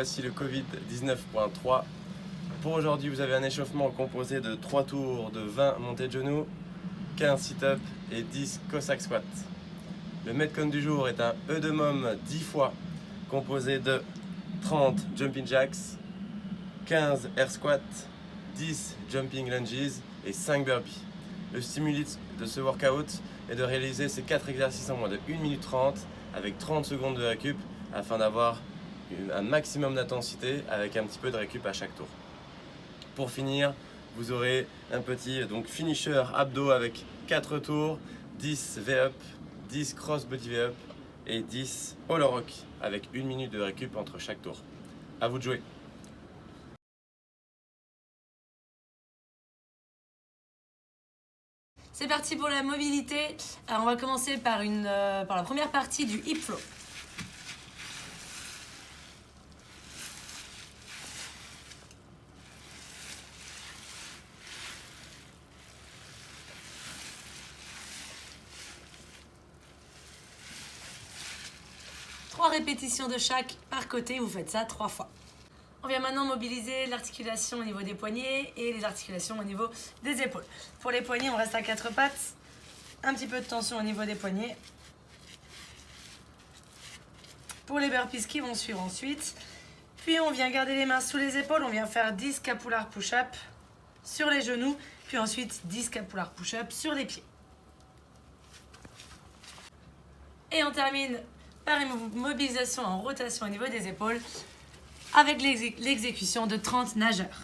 voici le Covid 19.3. Pour aujourd'hui, vous avez un échauffement composé de 3 tours de 20 montées de genoux, 15 sit-ups et 10 Cossack squats. Le metcon du jour est un E de môme 10 fois composé de 30 jumping jacks, 15 air squats, 10 jumping lunges et 5 burpees. Le stimuli de ce workout est de réaliser ces 4 exercices en moins de 1 minute 30 avec 30 secondes de récup afin d'avoir un maximum d'intensité avec un petit peu de récup à chaque tour. Pour finir, vous aurez un petit finisher abdos avec 4 tours, 10 V-up, 10 cross body V-up et 10 all rock avec 1 minute de récup entre chaque tour. À vous de jouer. C'est parti pour la mobilité. Alors on va commencer par la première partie du hip flow. Trois répétitions de chaque par côté, vous faites ça 3 fois. On vient maintenant mobiliser l'articulation au niveau des poignets et les articulations au niveau des épaules. Pour les poignets, on reste à 4 pattes. Un petit peu de tension au niveau des poignets. Pour les burpees qui vont suivre ensuite. Puis on vient garder les mains sous les épaules. On vient faire 10 scapular push-up sur les genoux. Puis ensuite 10 scapular push-up sur les pieds. Et on termine par une mobilisation en rotation au niveau des épaules avec l'exécution de 30 nageurs.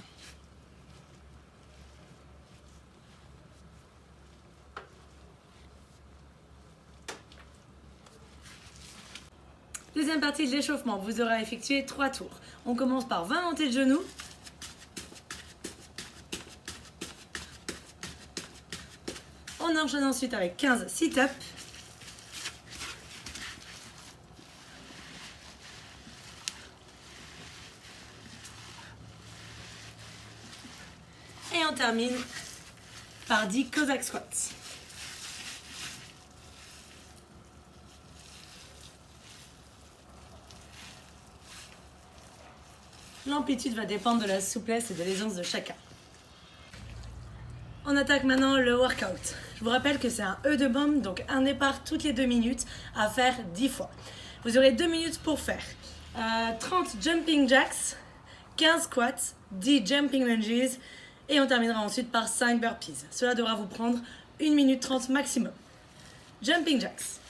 Deuxième partie de l'échauffement, vous aurez effectué 3 tours. On commence par 20 montées de genoux. On enchaîne ensuite avec 15 sit-ups. Et on termine par 10 Cossack squats. L'amplitude va dépendre de la souplesse et de l'aisance de chacun. On attaque maintenant le workout. Je vous rappelle que c'est un E de môme, donc un départ toutes les 2 minutes à faire 10 fois. Vous aurez 2 minutes pour faire 30 jumping jacks, 15 squats, 10 jumping lunges et on terminera ensuite par 5 burpees. Cela devra vous prendre 1 minute 30 maximum. Jumping jacks.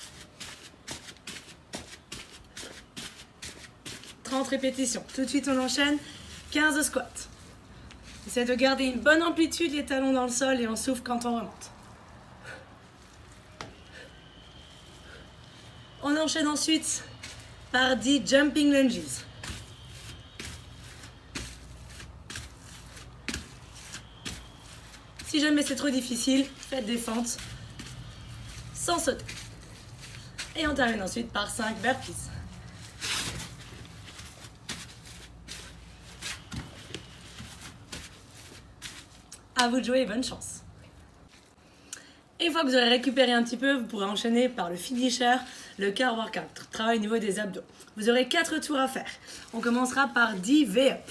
30 répétitions. Tout de suite, on enchaîne. 15 squats. Essayez de garder une bonne amplitude, les talons dans le sol et on souffle quand on remonte. On enchaîne ensuite par 10 jumping lunges. Si jamais c'est trop difficile, faites des fentes sans sauter. Et on termine ensuite par 5 burpees. À vous de jouer et bonne chance. Et une fois que vous aurez récupéré un petit peu, vous pourrez enchaîner par le finisher, le car workout, travail au niveau des abdos. Vous aurez 4 tours à faire. On commencera par 10 V-up.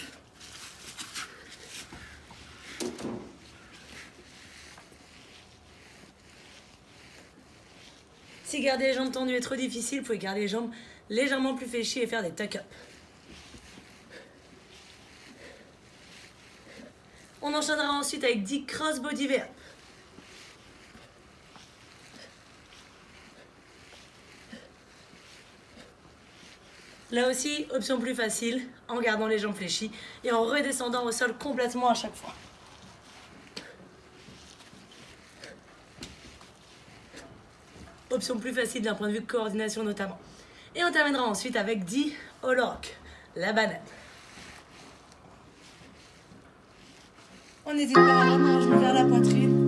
Si garder les jambes tendues est trop difficile, vous pouvez garder les jambes légèrement plus fléchies et faire des tuck-up. On enchaînera ensuite avec 10 cross body V-up. Là aussi, option plus facile, en gardant les jambes fléchies et en redescendant au sol complètement à chaque fois. Option plus facile d'un point de vue coordination notamment. Et on terminera ensuite avec 10 all rock, la banane. On n'hésite pas à ramener un genou vers la poitrine.